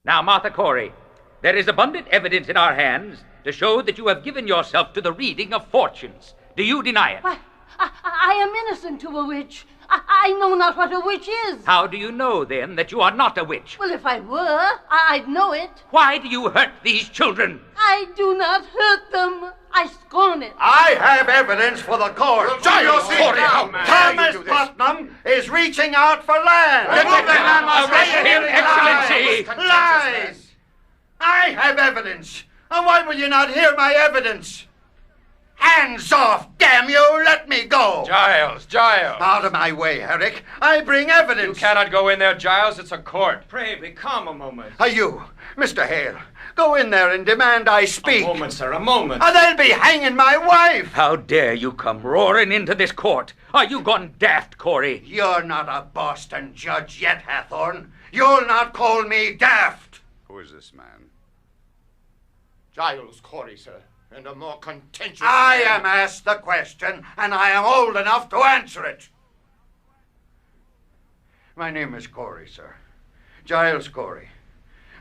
Now, Martha Corey, there is abundant evidence in our hands to show that you have given yourself to the reading of fortunes. Do you deny it? Why, I am innocent to a witch. I know not what a witch is. How do you know, then, that you are not a witch? Well, if I were, I'd know it. Why do you hurt these children? I do not hurt them. I scorn it. I have evidence for the court. Giles Corey, how Thomas Putnam is reaching out for land. Arrest him, Excellency. Lies! I have evidence. And why will you not hear my evidence? Hands off, damn you! Let me go! Giles! Out of my way, Herrick. I bring evidence. You cannot go in there, Giles. It's a court. Pray be calm a moment. Are you, Mr. Hale? Go in there and demand I speak. A moment, sir, a moment. Or they'll be hanging my wife. How dare you come roaring into this court? Are you gone daft, Corey? You're not a Boston judge yet, Hathorne. You'll not call me daft. Who is this man? Giles Corey, sir. And a more contentious I man. am asked the question, and I am old enough to answer it. My name is Corey, sir. Giles Corey.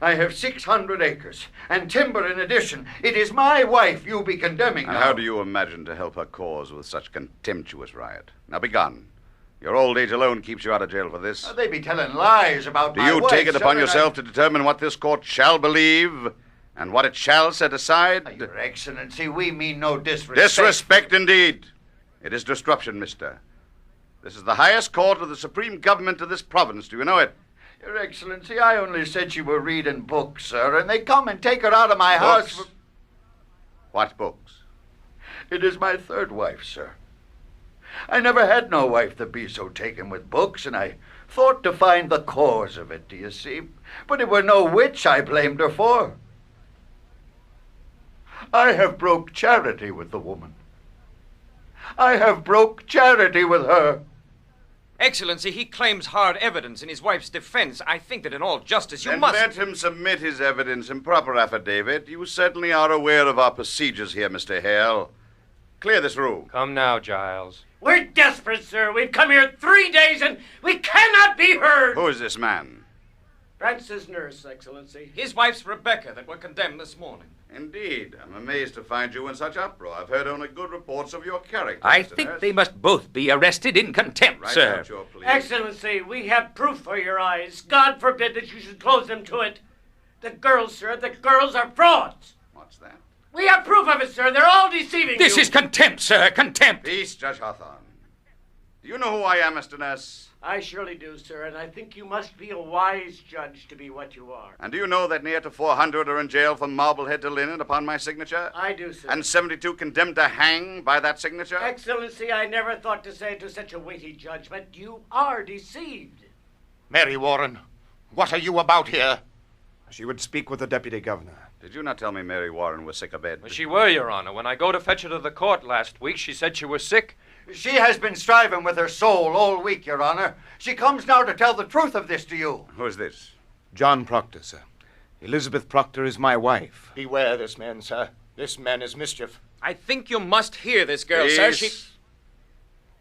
I have 600 acres, and timber in addition. It is my wife you be condemning And now. how do you imagine to help her cause with such contemptuous riot? Now be gone. Your old age alone keeps you out of jail for this. They be telling lies about Do my you wife, take it sir, upon and yourself to determine what this court shall believe and what it shall set aside? Your Excellency, we mean no disrespect. Disrespect indeed. It is disruption, mister. This is the highest court of the supreme government of this province. Do you know it? Your Excellency, I only said she were reading books, sir, and they come and take her out of my Books? house. What books? It is my third wife, sir. I never had no wife that be so taken with books, and I thought to find the cause of it, do you see? But it were no witch I blamed her for. I have broke charity with the woman. I have broke charity with her. Excellency, he claims hard evidence in his wife's defense. I think that in all justice you Then must... let him submit his evidence in proper affidavit. You certainly are aware of our procedures here, Mr. Hale. Clear this room. Come now, Giles. We're desperate, sir. We've come here 3 days and we cannot be heard. Who is this man? Francis' nurse, Excellency. His wife's Rebecca that were condemned this morning. Indeed. I'm amazed to find you in such uproar. I've heard only good reports of your character. I Mr. think Nurse. they must both be arrested in contempt, Write sir. out your plea. Excellency, we have proof for your eyes. God forbid that you should close them to it. The girls, sir, the girls are frauds. What's that? We have proof of it, sir. They're all deceiving This you. is contempt, sir, contempt. Peace, Judge Hawthorne. Do you know who I am, Mr. Nurse? I surely do, sir, and I think you must be a wise judge to be what you are. And do you know that near to 400 are in jail from Marblehead to Linen upon my signature? I do, sir. And 72 condemned to hang by that signature? Excellency, I never thought to say it to such a weighty judge, but you are deceived. Mary Warren, what are you about here? She would speak with the deputy governor. Did you not tell me Mary Warren was sick abed? Well, she were, Your Honor. When I go to fetch her to the court last week, she said she was sick. She has been striving with her soul all week, Your Honor. She comes now to tell the truth of this to you. Who is this? John Proctor, sir. Elizabeth Proctor is my wife. Beware this man, sir. This man is mischief. I think you must hear this girl, sir. She... Peace.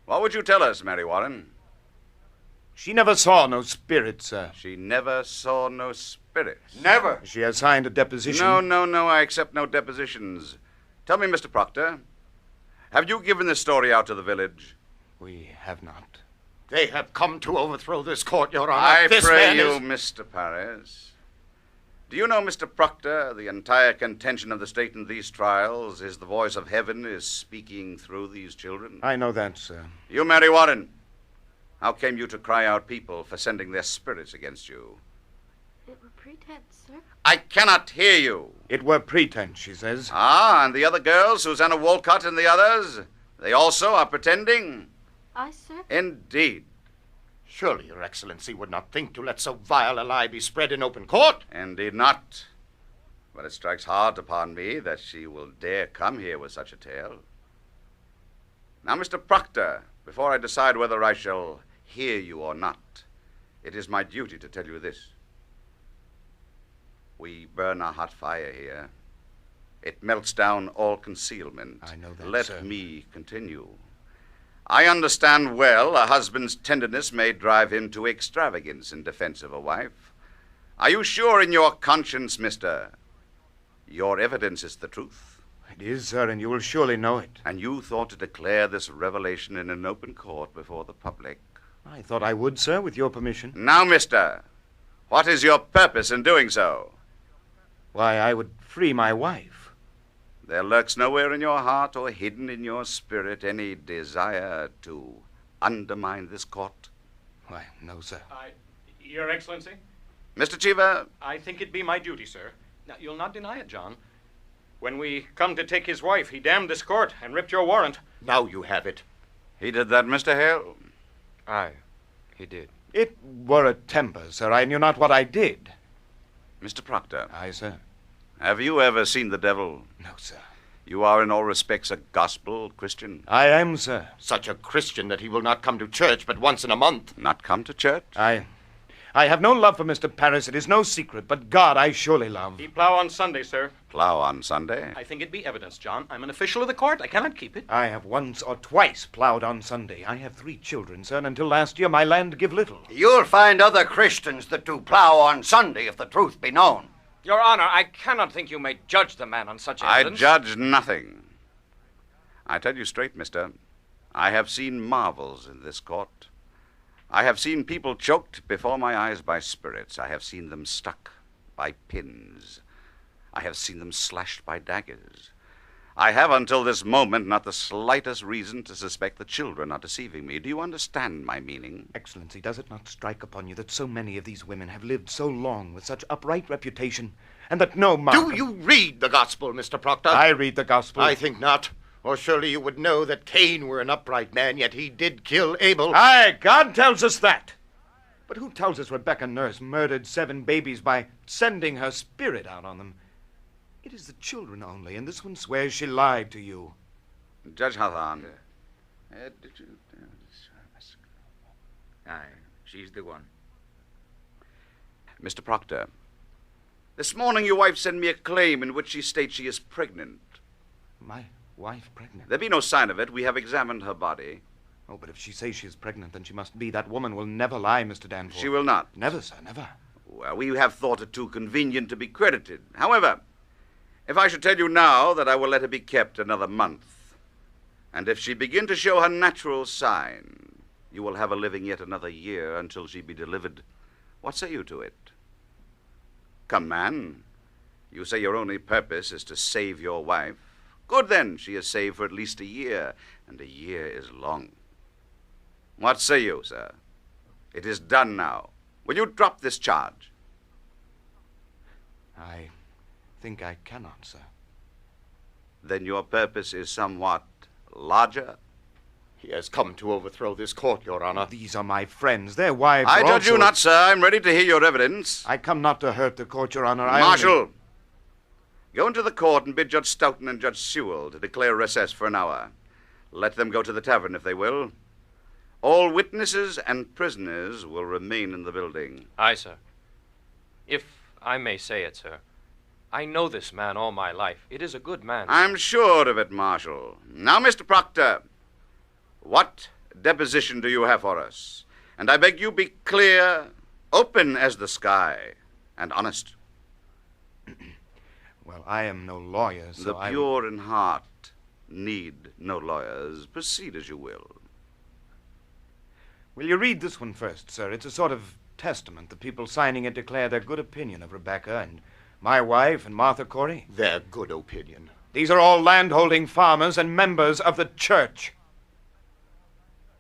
What would you tell us, Mary Warren? She never saw no spirit, sir. She never saw no spirits. Never. She has signed a deposition. No, I accept no depositions. Tell me, Mr. Proctor, have you given this story out to the village? We have not. They have come to overthrow this court, Your Honor. I This pray man you, is... Mr. Paris. Do you know, Mr. Proctor, the entire contention of the state in these trials is the voice of heaven is speaking through these children? I know that, sir. You, Mary Warren, how came you to cry out people for sending their spirits against you? It were pretense, sir. I cannot hear you. It were pretense, she says. Ah, and the other girls, Susanna Walcott and the others, they also are pretending? I, sir? Indeed. Surely Your Excellency would not think to let so vile a lie be spread in open court. Indeed not. But it strikes hard upon me that she will dare come here with such a tale. Now, Mr. Proctor, before I decide whether I shall hear you or not, it is my duty to tell you this. We burn a hot fire here. It melts down all concealment. I know that, Let sir. me continue. I understand well a husband's tenderness may drive him to extravagance in defense of a wife. Are you sure in your conscience, mister, your evidence is the truth? It is, sir, and you will surely know it. And you thought to declare this revelation in an open court before the public? I thought I would, sir, with your permission. Now, mister, what is your purpose in doing so? Why, I would free my wife. There lurks nowhere in your heart or hidden in your spirit any desire to undermine this court? Why, no, sir. Your Excellency? Mr. Cheever? I think it be my duty, sir. Now, you'll not deny it, John. When we come to take his wife, he damned this court and ripped your warrant. Now you have it. He did that, Mr. Hale? Aye, he did. It were a temper, sir. I knew not what I did. Mr. Proctor. Aye, sir. Have you ever seen the devil? No, sir. You are in all respects a gospel Christian? I am, sir. Such a Christian that he will not come to church but once in a month. Not come to church? I have no love for Mr. Paris. It is no secret, but God I surely love. He plow on Sunday, sir. Plow on Sunday? I think it be evidence, John. I'm an official of the court. I cannot keep it. I have once or twice plowed on Sunday. I have 3 children, sir, and until last year my land give little. You'll find other Christians that do plow on Sunday, if the truth be known. Your Honor, I cannot think you may judge the man on such evidence. I judge nothing. I tell you straight, mister, I have seen marvels in this court. I have seen people choked before my eyes by spirits. I have seen them stuck by pins. I have seen them slashed by daggers. I have until this moment not the slightest reason to suspect the children are deceiving me. Do you understand my meaning? Excellency, does it not strike upon you that so many of these women have lived so long with such upright reputation, and that no mark... Do you read the gospel, Mr. Proctor? I read the gospel. I think not. Or surely you would know that Cain were an upright man, yet he did kill Abel. Aye, God tells us that. But who tells us Rebecca Nurse murdered 7 babies by sending her spirit out on them? It is the children only, and this one swears she lied to you. Judge Hawthorne. Aye, she's the one. Mr. Proctor, this morning your wife sent me a claim in which she states she is pregnant. My wife pregnant? There be no sign of it. We have examined her body. Oh, but if she says she is pregnant, then she must be. That woman will never lie, Mr. Danforth. She will not. Never, sir, never. Well, we have thought it too convenient to be credited. However, if I should tell you now that I will let her be kept another month, and if she begin to show her natural sign, you will have her living yet another year until she be delivered, what say you to it? Come, man. You say your only purpose is to save your wife. Good, then. She is saved for at least a year, and a year is long. What say you, sir? It is done now. Will you drop this charge? I think I cannot, sir. Then your purpose is somewhat larger? He has come to overthrow this court, Your Honor. These are my friends. Their wives I are judge also... you not, sir. I'm ready to hear your evidence. I come not to hurt the court, Your Honor. Marshal, go into the court and bid Judge Stoughton and Judge Sewell to declare recess for an hour. Let them go to the tavern, if they will. All witnesses and prisoners will remain in the building. Aye, sir. If I may say it, sir, I know this man all my life. It is a good man. I'm sure of it, Marshal. Now, Mr. Proctor, what deposition do you have for us? And I beg you be clear, open as the sky, and honest. Well, I am no lawyer, so The pure in heart need no lawyers. Proceed as you will. Will you read this one first, sir? It's a sort of testament. The people signing it declare their good opinion of Rebecca and my wife and Martha Corey. Their good opinion. These are all landholding farmers and members of the church.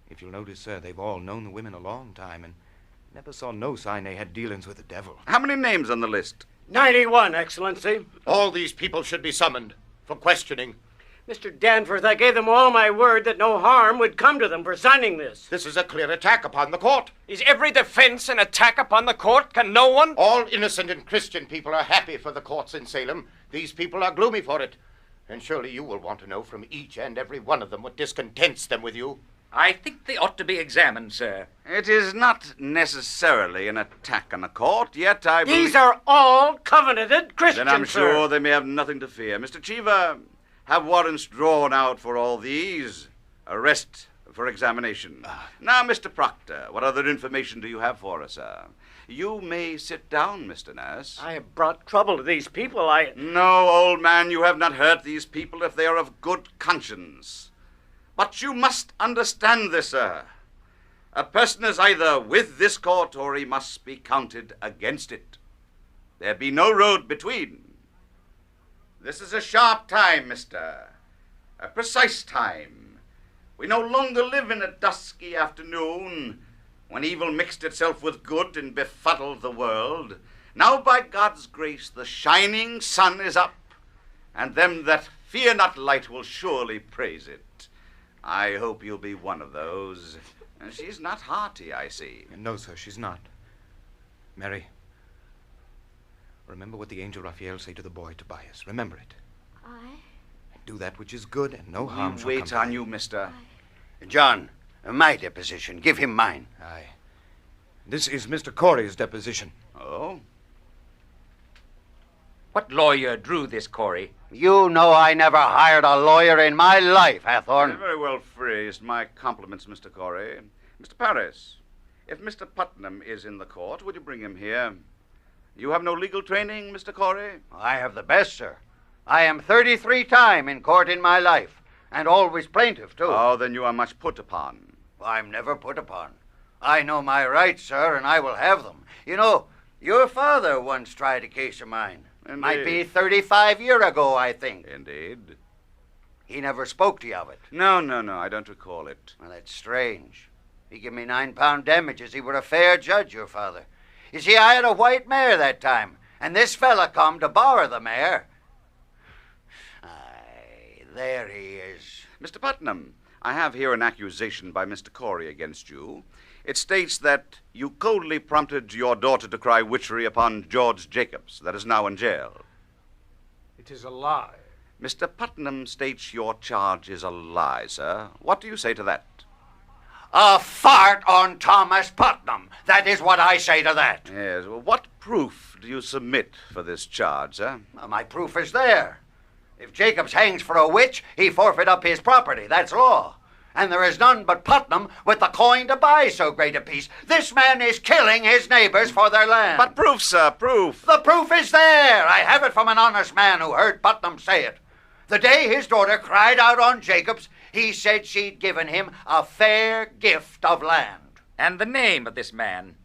If you'll notice, sir, they've all known the women a long time and never saw no sign they had dealings with the devil. How many names on the list? 91, Excellency. All these people should be summoned for questioning. Mr. Danforth, I gave them all my word that no harm would come to them for signing this. This is a clear attack upon the court. Is every defense an attack upon the court? Can no one? All innocent and Christian people are happy for the courts in Salem. These people are gloomy for it. And surely you will want to know from each and every one of them what discontents them with you. I think they ought to be examined, sir. It is not necessarily an attack on the court, yet I believe... These are all covenanted Christians, Then I'm sir. sure they may have nothing to fear. Mr. Cheever, have warrants drawn out for all these. Arrest for examination. Now, Mr. Proctor, what other information do you have for us, sir? You may sit down, Mr. Nurse. I have brought trouble to these people. No, old man, you have not hurt these people if they are of good conscience. But you must understand this, sir. A person is either with this court or he must be counted against it. There be no road between. This is a sharp time, mister. A precise time. We no longer live in a dusky afternoon when evil mixed itself with good and befuddled the world. Now, by God's grace, the shining sun is up, and them that fear not light will surely praise it. I hope you'll be one of those. And she's not hearty, I see. No, sir, she's not. Mary, remember what the angel Raphael said to the boy Tobias. Remember it. Aye. Do that which is good, and no harm shall come Wait to on thee. you, mister. John, my deposition. Give him mine. Aye. This is Mr. Corey's deposition. Oh? What lawyer drew this, Corey? You know I never hired a lawyer in my life, Hathorne. Very well phrased. My compliments, Mr. Corey. Mr. Paris, if Mr. Putnam is in the court, would you bring him here? You have no legal training, Mr. Corey? I have the best, sir. I am 33 times in court in my life, and always plaintiff, too. Oh, then you are much put upon. I'm never put upon. I know my rights, sir, and I will have them. You know, your father once tried a case of mine. Indeed. Might be 35 years ago, I think. Indeed. He never spoke to you of it. No, I don't recall it. Well, that's strange. He gave me £9 damages. He were a fair judge, your father. You see, I had a white mare that time, and this fella come to borrow the mare. Aye, there he is. Mr. Putnam, I have here an accusation by Mr. Corey against you. It states that you coldly prompted your daughter to cry witchery upon George Jacobs, that is now in jail. It is a lie. Mr. Putnam states your charge is a lie, sir. What do you say to that? A fart on Thomas Putnam. That is what I say to that. Yes, well, what proof do you submit for this charge, sir? Well, my proof is there. If Jacobs hangs for a witch, he forfeit up his property. That's law. And there is none but Putnam with the coin to buy so great a piece. This man is killing his neighbors for their land. But proof, sir, proof. The proof is there. I have it from an honest man who heard Putnam say it. The day his daughter cried out on Jacobs, he said she'd given him a fair gift of land. And the name of this man?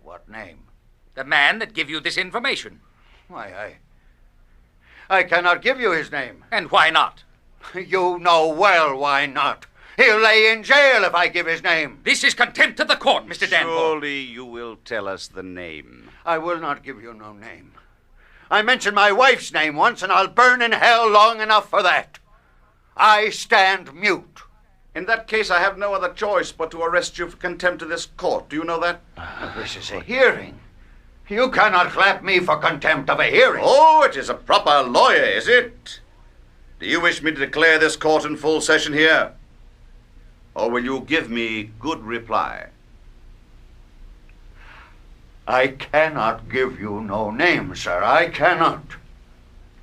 What name? The man that give you this information. Why, I cannot give you his name. And why not? You know well why not. He'll lay in jail if I give his name. This is contempt of the court, Mr. Danforth. Surely you will tell us the name. I will not give you no name. I mentioned my wife's name once, and I'll burn in hell long enough for that. I stand mute. In that case, I have no other choice but to arrest you for contempt of this court. Do you know that? This is a hearing. You cannot clap me for contempt of a hearing. Oh, it is a proper lawyer, is it? Do you wish me to declare this court in full session here? Or will you give me good reply? I cannot give you no name, sir. I cannot.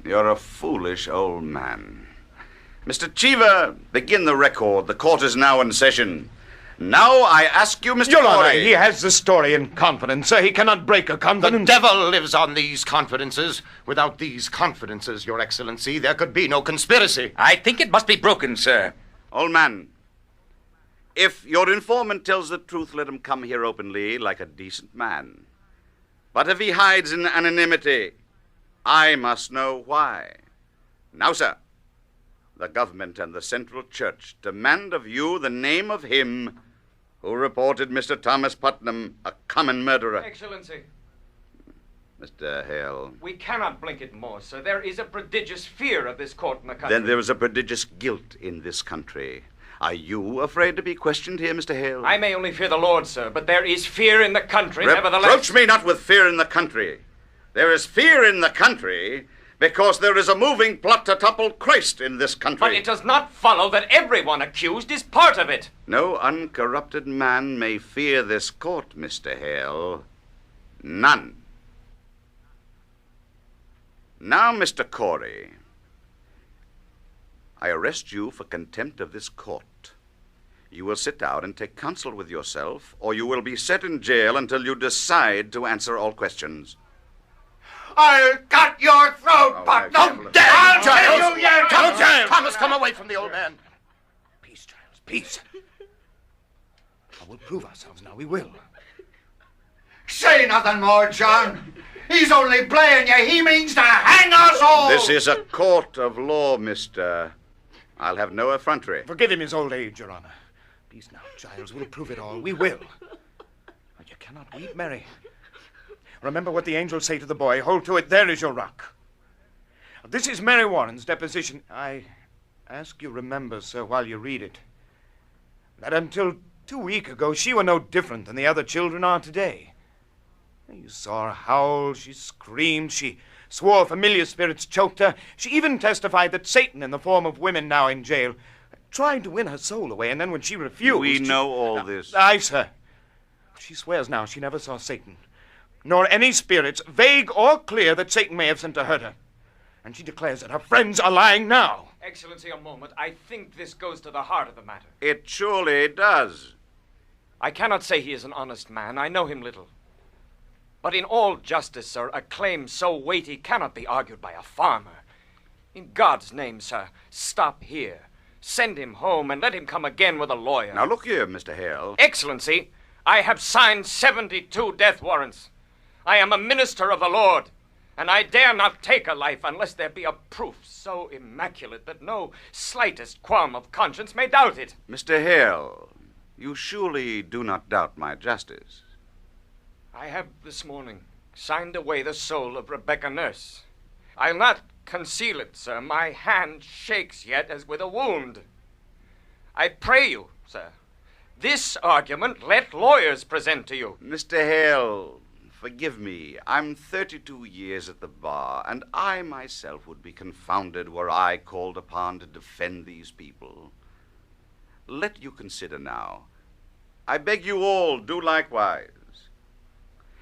You're a foolish old man. Mr. Cheever, begin the record. The court is now in session. Now I ask you, Mr. Your Honor, Corey. he has the story in confidence, sir. He cannot break a The confidence. devil lives on these confidences. Without these confidences, Your Excellency, there could be no conspiracy. I think it must be broken, sir. Old man, if your informant tells the truth, let him come here openly like a decent man. But if he hides in anonymity, I must know why. Now, sir, the government and the Central Church demand of you the name of him who reported Mr. Thomas Putnam a common murderer. Excellency, Mr. Hale. we cannot blink it more, sir. There is a prodigious fear of this court in the country. Then there is a prodigious guilt in this country. Are you afraid to be questioned here, Mr. Hale? I may only fear the Lord, sir, but there is fear in the country, nevertheless. Reproach me not with fear in the country. There is fear in the country because there is a moving plot to topple Christ in this country. But it does not follow that everyone accused is part of it. No uncorrupted man may fear this court, Mr. Hale. None. Now, Mr. Corey, I arrest you for contempt of this court. You will sit down and take counsel with yourself, or you will be set in jail until you decide to answer all questions. I'll cut your throat, but no dare! I'll tell you, Giles! Thomas, come away from the old man. Peace, Giles, peace. We'll prove ourselves now, we will. Say nothing more, John. He's only playing you. He means to hang us all. This is a court of law, mister. I'll have no effrontery. Forgive him his old age, Your Honor. Peace now, Giles. We'll prove it all. We will. You cannot weep, Mary. Remember what the angels say to the boy. Hold to it. There is your rock. This is Mary Warren's deposition. I ask you remember, sir, while you read it, that until 2 weeks ago, she were no different than the other children are today. You saw her howl, she screamed, she swore familiar spirits choked her. She even testified that Satan, in the form of women now in jail, tried to win her soul away, and then when she refused... We know all this. Aye, sir. She swears now she never saw Satan, nor any spirits, vague or clear, that Satan may have sent to hurt her. And she declares that her friends are lying now. Excellency, a moment. I think this goes to the heart of the matter. It surely does. I cannot say he is an honest man. I know him little. But in all justice, sir, a claim so weighty cannot be argued by a farmer. In God's name, sir, stop here. Send him home and let him come again with a lawyer. Now look here, Mr. Hale. Excellency, I have signed 72 death warrants. I am a minister of the Lord, and I dare not take a life unless there be a proof so immaculate that no slightest qualm of conscience may doubt it. Mr. Hale, you surely do not doubt my justice. I have this morning signed away the soul of Rebecca Nurse. I'll not conceal it, sir. My hand shakes yet as with a wound. I pray you, sir, this argument let lawyers present to you. Mr. Hale, forgive me. I'm 32 years at the bar, and I myself would be confounded were I called upon to defend these people. Let you consider now. I beg you all do likewise.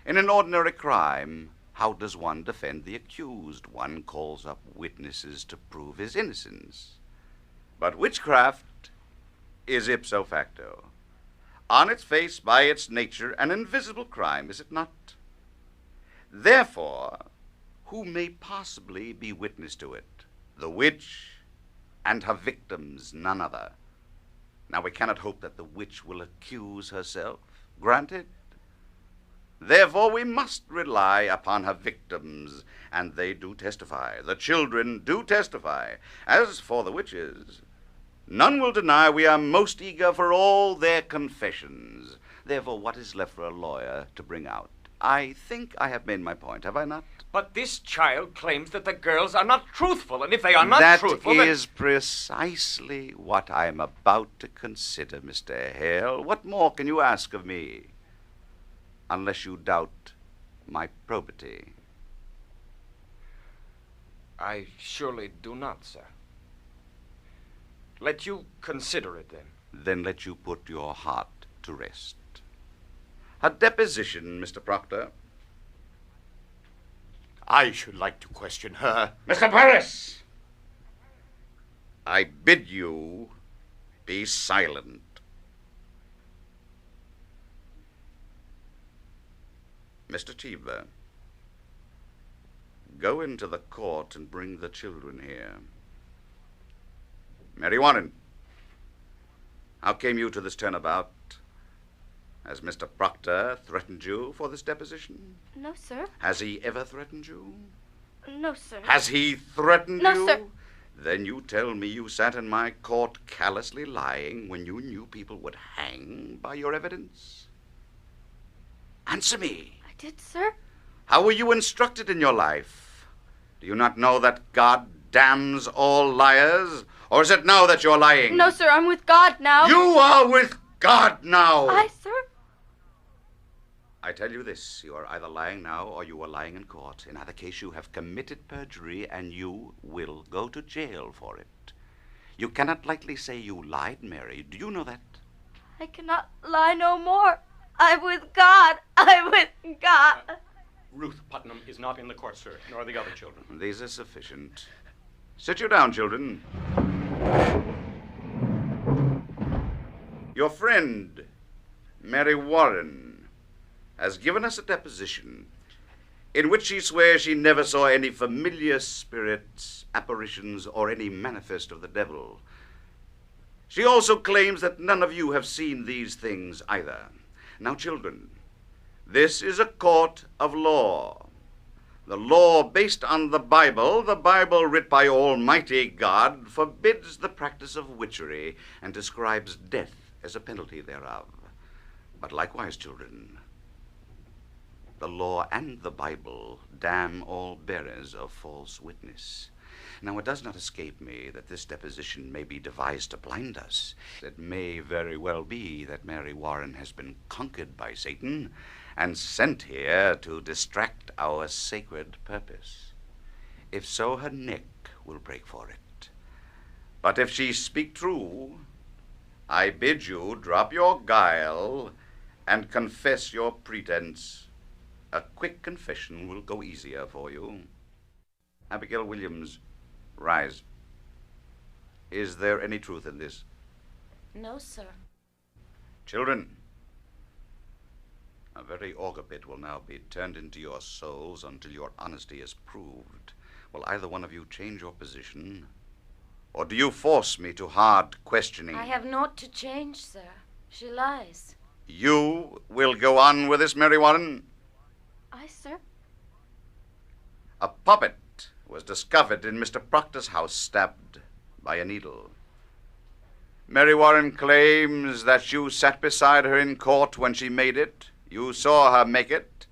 In an ordinary crime, how does one defend the accused? One calls up witnesses to prove his innocence. But witchcraft is ipso facto. On its face, by its nature, an invisible crime, is it not? Therefore, who may possibly be witness to it? The witch and her victims, none other. Now, we cannot hope that the witch will accuse herself. Granted. Therefore, we must rely upon her victims, and they do testify. The children do testify. As for the witches, none will deny we are most eager for all their confessions. Therefore, what is left for a lawyer to bring out? I think I have made my point, have I not? But this child claims that the girls are not truthful, and if they are not truthful, that is precisely what I am about to consider, Mr. Hale. What more can you ask of me? Unless you doubt my probity. I surely do not, sir. Let you consider it, then. Then let you put your heart to rest. A deposition, Mr. Proctor. I should like to question her. Mr. Paris! I bid you be silent. Mr. Cheever, go into the court and bring the children here. Mary Warren, how came you to this turnabout? Has Mr. Proctor threatened you for this deposition? No, sir. Has he ever threatened you? No, sir. Has he threatened you? No, sir. Then you tell me you sat in my court callously lying when you knew people would hang by your evidence? Answer me. I did, sir. How were you instructed in your life? Do you not know that God damns all liars? Or is it now that you're lying? No, sir, I'm with God now. You are with God now. Aye, sir. I tell you this, you are either lying now or you are lying in court. In either case, you have committed perjury and you will go to jail for it. You cannot lightly say you lied, Mary. Do you know that? I cannot lie no more. I'm with God. I'm with God. Ruth Putnam is not in the court, sir, nor the other children. These are sufficient. Sit you down, children. Your friend, Mary Warren, has given us a deposition in which she swears she never saw any familiar spirits, apparitions, or any manifest of the devil. She also claims that none of you have seen these things either. Now, children, this is a court of law. The law based on the Bible writ by Almighty God, forbids the practice of witchery and describes death as a penalty thereof. But likewise, children, the law and the Bible damn all bearers of false witness. Now, it does not escape me that this deposition may be devised to blind us. It may very well be that Mary Warren has been conquered by Satan and sent here to distract our sacred purpose. If so, her neck will break for it. But if she speak true, I bid you drop your guile and confess your pretense. A quick confession will go easier for you. Abigail Williams, rise. Is there any truth in this? No, sir. Children, a very auger pit will now be turned into your souls until your honesty is proved. Will either one of you change your position, or do you force me to hard questioning? I have naught to change, sir. She lies. You will go on with this, Mary Warren? Aye, sir. A puppet was discovered in Mr. Proctor's house, stabbed by a needle. Mary Warren claims that you sat beside her in court when she made it. You saw her make it,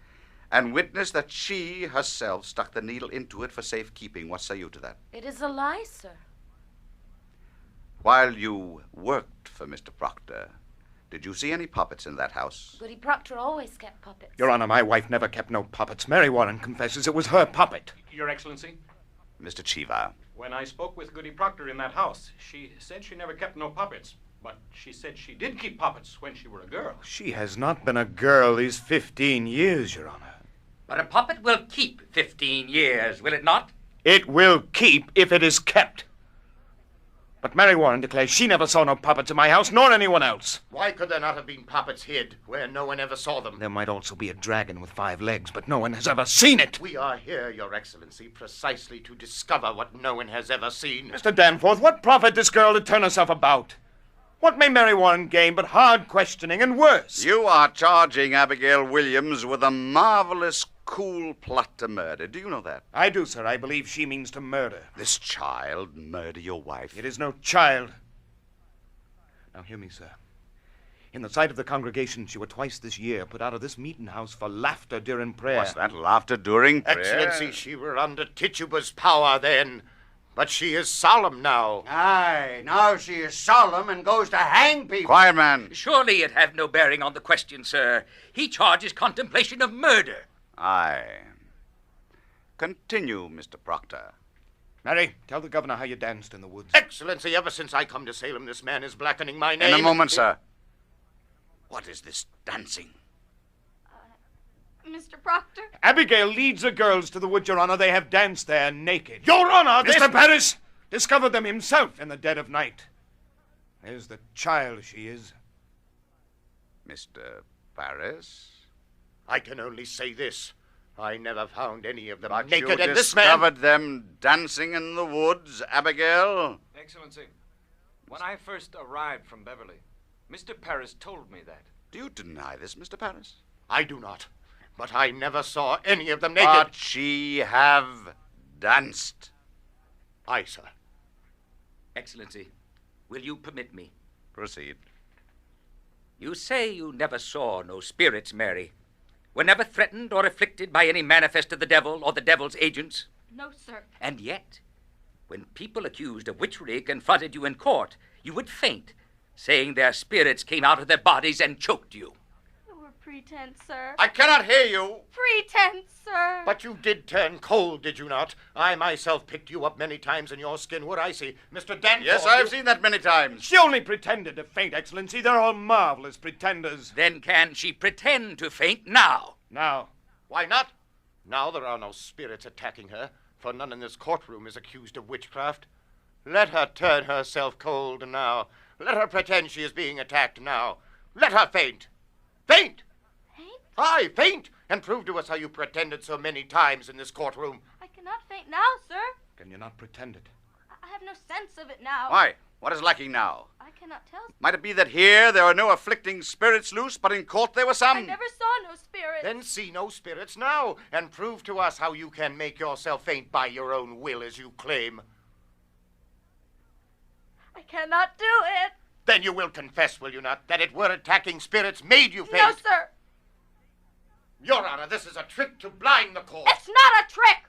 and witnessed that she herself stuck the needle into it for safekeeping. What say you to that? It is a lie, sir. While you worked for Mr. Proctor, did you see any puppets in that house? Goody Proctor always kept puppets. Your Honor, my wife never kept no puppets. Mary Warren confesses it was her puppet. Your Excellency, Mr. Cheever. when I spoke with Goody Proctor in that house, she said she never kept no puppets. But she said she did keep puppets when she were a girl. She has not been a girl these 15 years, Your Honor. But a puppet will keep 15 years, will it not? It will keep if it is kept. But Mary Warren declares she never saw no puppets in my house, nor anyone else. Why could there not have been puppets hid where no one ever saw them? There might also be a dragon with 5 legs, but no one has ever seen it. We are here, Your Excellency, precisely to discover what no one has ever seen. Mr. Danforth, what profit this girl to turn herself about? What may Mary Warren gain but hard questioning and worse? You are charging Abigail Williams with a marvelous, cool plot to murder. Do you know that? I do, sir. I believe she means to murder. This child murder your wife? It is no child. Now hear me, sir. In the sight of the congregation, she were twice this year put out of this meeting house for laughter during prayer. Was that laughter during prayer? Excellency, she were under Tituba's power then. But she is solemn now. Aye, now she is solemn and goes to hang people. Quiet, man. Surely it have no bearing on the question, sir. He charges contemplation of murder. Aye. Continue, Mr. Proctor. Mary, tell the governor how you danced in the woods. Excellency, ever since I come to Salem, this man is blackening my name. In a moment, sir. What is this dancing? Mr. Proctor? Abigail leads the girls to the wood, Your Honor. They have danced there naked. Your Honor, Mr. Paris discovered them himself in the dead of night. There's the child she is. Mr. Paris? I can only say this. I never found any of them But naked, you and this man... discovered them dancing in the woods, Abigail? Excellency, when I first arrived from Beverly, Mr. Paris told me that. Do you deny this, Mr. Paris? I do not. But I never saw any of them naked. But she have danced. Aye, sir. Excellency, will you permit me? Proceed. You say you never saw no spirits, Mary. Were never threatened or afflicted by any manifest of the devil or the devil's agents? No, sir. And yet, when people accused of witchery confronted you in court, you would faint, saying their spirits came out of their bodies and choked you. Pretense, sir. I cannot hear you. Pretense, sir. But you did turn cold, did you not? I myself picked you up many times and your skin were icy. Mr. Danforth... Yes, I've seen that many times. She only pretended to faint, Excellency. They're all marvelous pretenders. Then can she pretend to faint now? Now. Why not? Now there are no spirits attacking her, for none in this courtroom is accused of witchcraft. Let her turn herself cold now. Let her pretend she is being attacked now. Let her faint. Faint! Faint? Aye, faint! And prove to us how you pretended so many times in this courtroom. I cannot faint now, sir. Can you not pretend it? I have no sense of it now. Why? What is lacking now? I cannot tell. Might it be that here there are no afflicting spirits loose, but in court there were some? I never saw no spirits. Then see no spirits now, and prove to us how you can make yourself faint by your own will, as you claim. I cannot do it. Then you will confess, will you not, that it were attacking spirits made you faint? No, sir. Your Honor, this is a trick to blind the court. It's not a trick.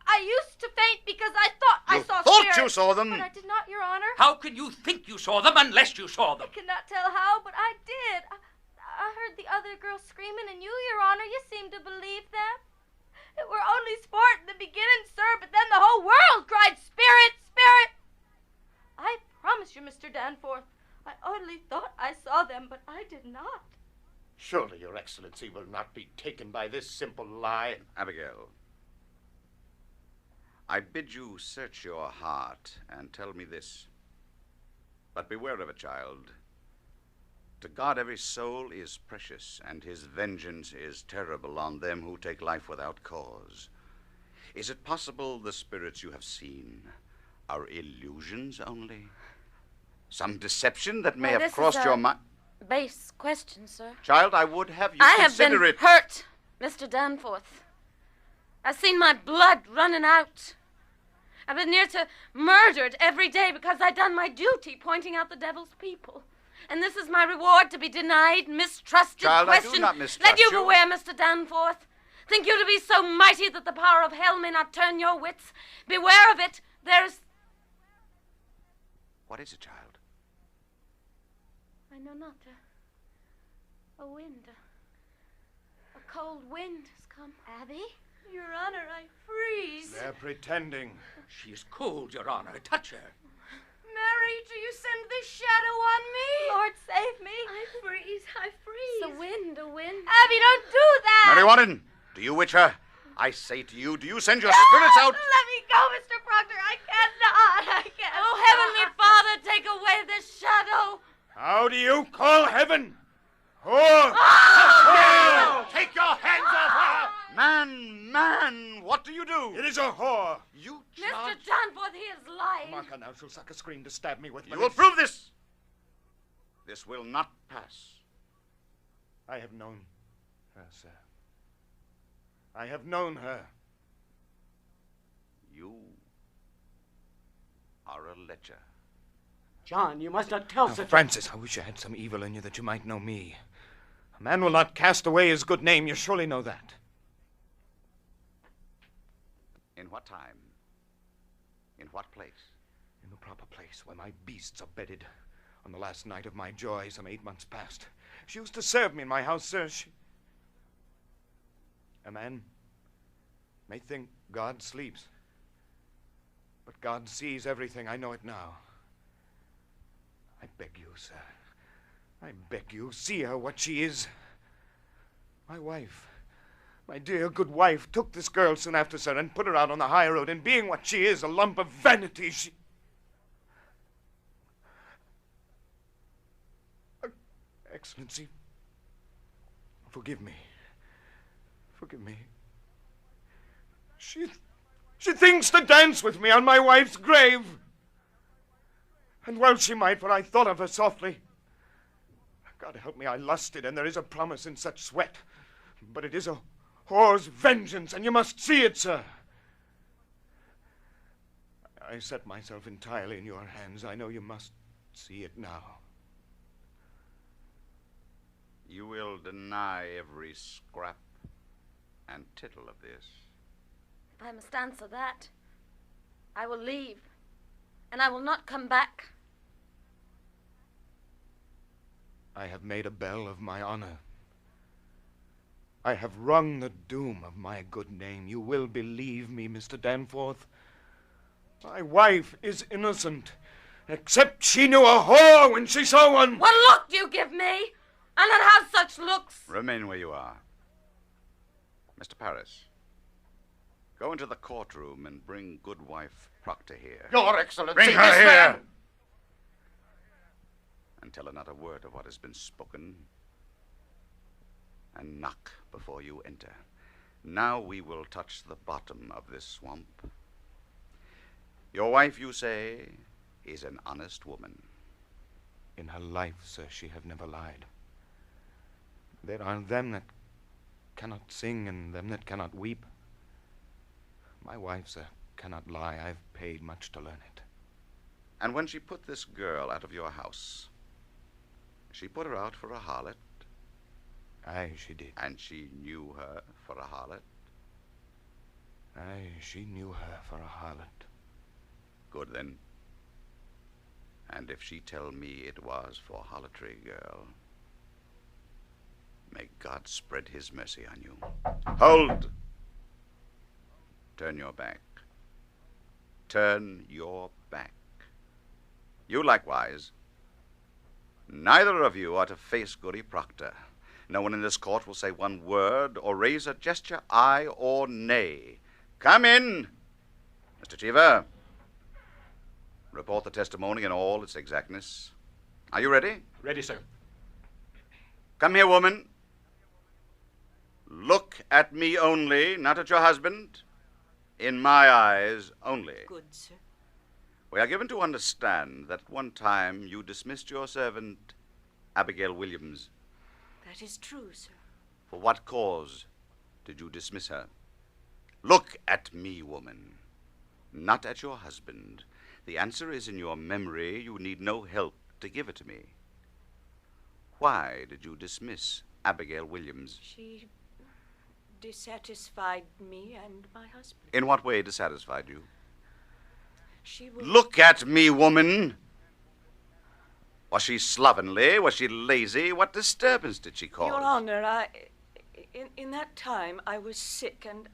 I used to faint because I thought I saw thought spirits. you saw them. But I did not, Your Honor. How can you think you saw them unless you saw them? I cannot tell how, but I did. I heard the other girls screaming, and you, Your Honor, you seemed to believe them. It were only sport in the beginning, sir, but then the whole world cried, "Spirit, spirit!" I promise you, Mr. Danforth, I only thought I saw them, but I did not. Surely Your Excellency will not be taken by this simple lie. Abigail, I bid you search your heart and tell me this. But beware of it, child. To God every soul is precious, and his vengeance is terrible on them who take life without cause. Is it possible the spirits you have seen are illusions only? Some deception that may have crossed your mind? Base question, sir. Child, I would have you I have consider been it. hurt, Mr. Danforth. I've seen my blood running out. I've been near to murdered every day because I done my duty pointing out the devil's people. And this is my reward, to be denied, mistrusted, Child, questioned. I do not mistrust Let you you. beware, Mr. Danforth. Think you to be so mighty that the power of hell may not turn your wits? Beware of it. There's... What is it, child? I know not. A wind. A cold wind has come. Abby? Your Honor, I freeze. They're pretending. She is cold, Your Honor. Touch her. Mary, do you send this shadow on me? Lord, save me. I freeze. It's a wind, a wind. Abby, don't do that. Mary Warren, do you witch her? I say to you, do you send your spirits out? Let me go, Mr. Proctor. I cannot. Oh, Heavenly Father, take away this shadow. How do you call heaven? Whore! Oh! Take your hands off her! Man, what do you do? It is a whore. You Mr. charge... Danforth, he is lying. Martha now shall suck a scream to stab me with. You will prove this. This will not pass. I have known her, sir. I have known her. You are a lecher. John, you must not tell such... Francis, I wish you had some evil in you that you might know me. A man will not cast away his good name. You surely know that. In what time? In what place? In the proper place where my beasts are bedded. On the last night of my joy, some 8 months past. She used to serve me in my house, sir. A man may think God sleeps. But God sees everything. I know it now. I beg you, sir. I beg you, see her what she is. My wife, my dear good wife, took this girl soon after, sir, and put her out on the high road. And being what she is, a lump of vanity, she... Excellency, forgive me. Forgive me. She thinks to dance with me on my wife's grave. And well she might, for I thought of her softly. God help me, I lusted, and there is a promise in such sweat. But it is a whore's vengeance, and you must see it, sir. I set myself entirely in your hands. I know you must see it now. You will deny every scrap and tittle of this. If I must answer that, I will leave, and I will not come back. I have made a belle of my honor. I have wrung the doom of my good name. You will believe me, Mr. Danforth. My wife is innocent, except she knew a whore when she saw one. What look do you give me? I don't have such looks. Remain where you are. Mr. Paris, go into the courtroom and bring good wife Proctor here. Your Excellency, Bring her this here. man... and tell her not a word of what has been spoken, and knock before you enter. Now we will touch the bottom of this swamp. Your wife, you say, is an honest woman. In her life, sir, she have never lied. There are them that cannot sing and them that cannot weep. My wife, sir, cannot lie. I've paid much to learn it. And when she put this girl out of your house, she put her out for a harlot? Aye, she did. And she knew her for a harlot? Aye, she knew her for a harlot. Good, then. And if she tell me it was for harlotry, girl, may God spread his mercy on you. Hold! Turn your back. Turn your back. You likewise. Neither of you are to face Goody Proctor. No one in this court will say one word or raise a gesture, aye or nay. Come in. Mr. Cheever, report the testimony in all its exactness. Are you ready? Ready, sir. Come here, woman. Look at me only, not at your husband. In my eyes only. Good, sir. We are given to understand that at one time you dismissed your servant, Abigail Williams. That is true, sir. For what cause did you dismiss her? Look at me, woman, not at your husband. The answer is in your memory. You need no help to give it to me. Why did you dismiss Abigail Williams? She dissatisfied me and my husband. In what way dissatisfied you? She was... Look at me, woman. Was she slovenly? Was she lazy? What disturbance did she cause? Your Honor, in that time I was sick and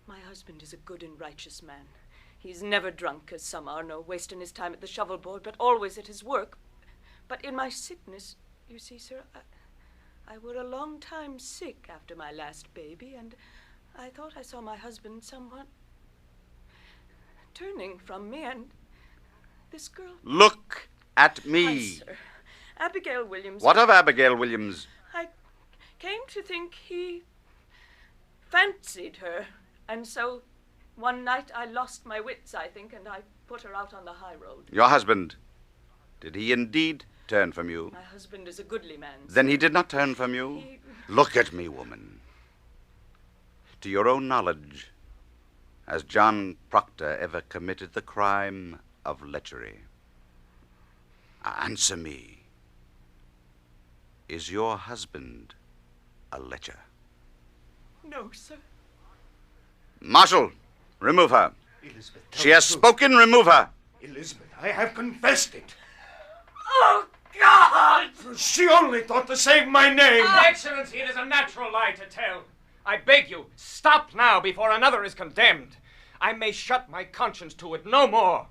My husband is a good and righteous man. He's never drunk, as some are, no wasting his time at the shovel board, but always at his work. But in my sickness, you see, sir, I were a long time sick after my last baby, and I thought I saw my husband somewhat turning from me, and this girl... Look at me. Hi, sir. Abigail Williams... What of Abigail Williams? I came to think he fancied her, and so one night I lost my wits, I think, and I put her out on the high road. Your husband, did he indeed turn from you? My husband is a goodly man. Then he did not turn from you? Look at me, woman. To your own knowledge, has John Proctor ever committed the crime of lechery? Answer me. Is your husband a lecher? No, sir. Marshal, remove her. Elizabeth, she has spoken, remove her. Elizabeth, I have confessed it. Oh, God! She only thought to save my name. Excellency, it is a natural lie to tell. I beg you, stop now before another is condemned. I may shut my conscience to it no more.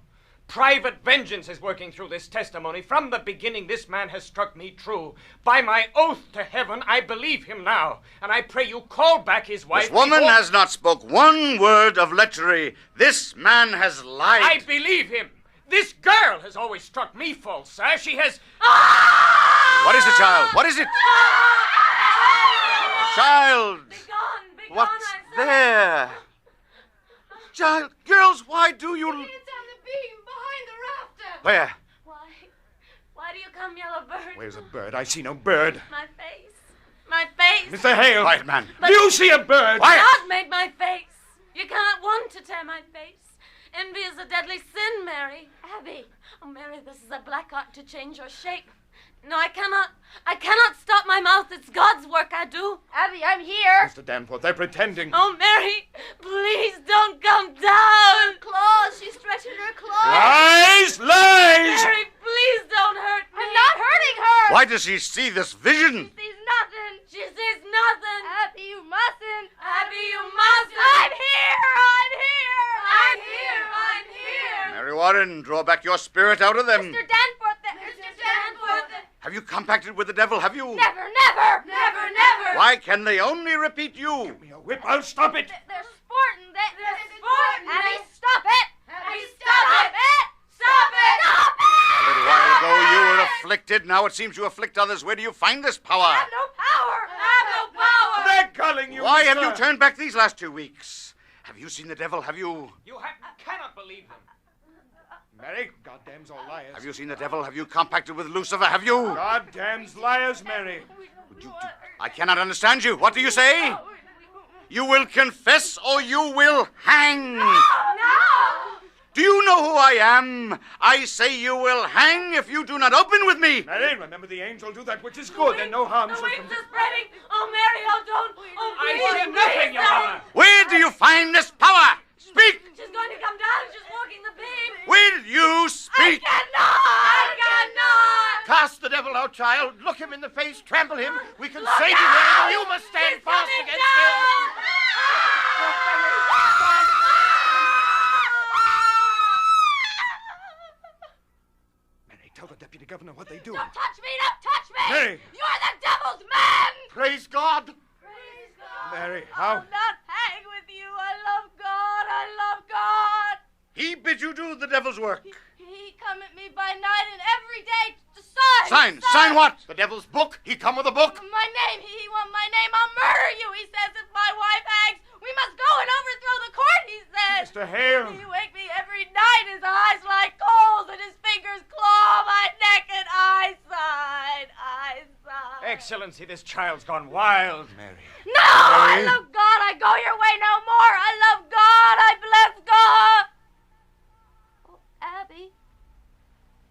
Private vengeance is working through this testimony. From the beginning, this man has struck me true. By my oath to heaven, I believe him now. And I pray you call back his wife. This woman has not spoke one word of lechery. This man has lied. I believe him. This girl has always struck me false, sir. She has... What is it, child? What is it? Child! Begone, What's there? Child, girls, why do you... It's on the beam behind the rafter. Where? Why do you come, yellow bird? Where's a bird? I see no bird. My face. My face. Mr. Hale. Quiet, man. Do you see a bird? Quiet. God made my face. You cannot want to tear my face. Envy is a deadly sin, Mary. Abby. Oh, Mary, this is a black art to change your shape. No, I cannot stop my mouth. It's God's work I do. Abby, I'm here. Mr. Danforth, they're pretending. Oh, Mary, please don't come down. Claws. She's stretching her claws. Lies! Lies! Mary, please don't hurt me. I'm not hurting her. Why does she see this vision? She sees nothing. She sees nothing. Abby, you mustn't. Abby, you mustn't. I'm here. I'm here. I'm here. I'm here. Mary Warren, draw back your spirit out of them. Mr. Danforth. Mr. Danforth. Have you compacted with the devil, have you? Never, never. Never, never. Why can they only repeat you? Give me a whip, I'll stop it. They're sporting. They're sporting. Abby, stop it. Abby, stop it. Stop it. Stop it. Stop it. A little while afflicted. Now it seems you afflict others. Where do you find this power? I have no power. I have no power. They're calling you, Why mister. have you turned back these last 2 weeks? Have you seen the devil? Have you... You cannot believe them. Mary, goddamn's all liars. Have you seen the devil? Have you compacted with Lucifer? Have you... Goddamn's liars, Mary. I cannot understand you. What do you say? You will confess or you will hang. No! Do you know who I am? I say you will hang if you do not open with me. Mary, remember the angel do that which is good, and no harm shall come. The wings are spreading. Oh, Mary, oh, don't. Oh, I please, see nothing, Your Honor. Where do you find this power? Speak. She's going to come down. She's walking the beam. Will you speak? I cannot! Cast the devil out, child. Look him in the face. Trample him. We can save you, Mary. You must stand fast against him. Mary, tell the deputy governor what they do. Don't touch me! Don't touch me! Mary. You're the devil's man! Praise God. Praise God! Mary, how? I'll not hang with you. I love God. I love God. He bid you do the devil's work. He come at me by night and every day to sign. Sign what? The devil's book. He come with a book. My name. He want my name. I'll murder you. He says if my wife hangs, we must go and overthrow the court. He says. Mr. Hale. He wake me every night. His eyes like coals and his fingers claw my neck and I sign. Excellency, this child's gone wild. Mary. No, I love God. I go your way no more. I love God. I bless God. Oh,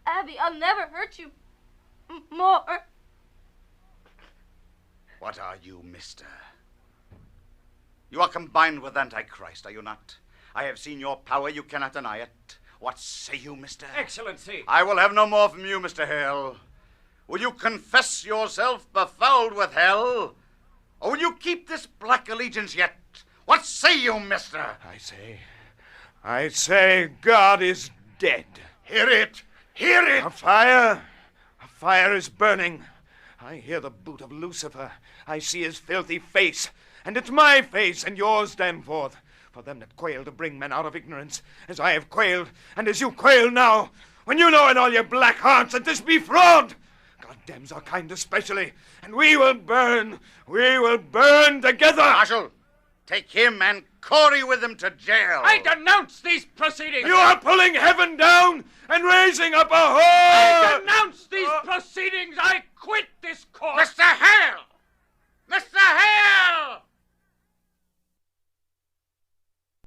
Abby, I'll never hurt you more. What are you, mister? You are combined with Antichrist, are you not? I have seen your power. You cannot deny it. What say you, mister? Excellency. I will have no more from you, Mr. Hale. Will you confess yourself befouled with hell? Or will you keep this black allegiance yet? What say you, mister? I say God is dead. Hear it. Hear it. A fire is burning. I hear the boot of Lucifer. I see his filthy face. And it's my face and yours, Danforth. For them that quail to bring men out of ignorance, as I have quailed, and as you quail now, when you know in all your black hearts that this be fraud. God damns our kind especially, and we will burn together. Marshal, take him and Corey with him to jail. I denounce these proceedings. You are pulling heaven down and raising up a whore. I denounce these proceedings. I quit this court. Mr. Hale! Mr. Hale!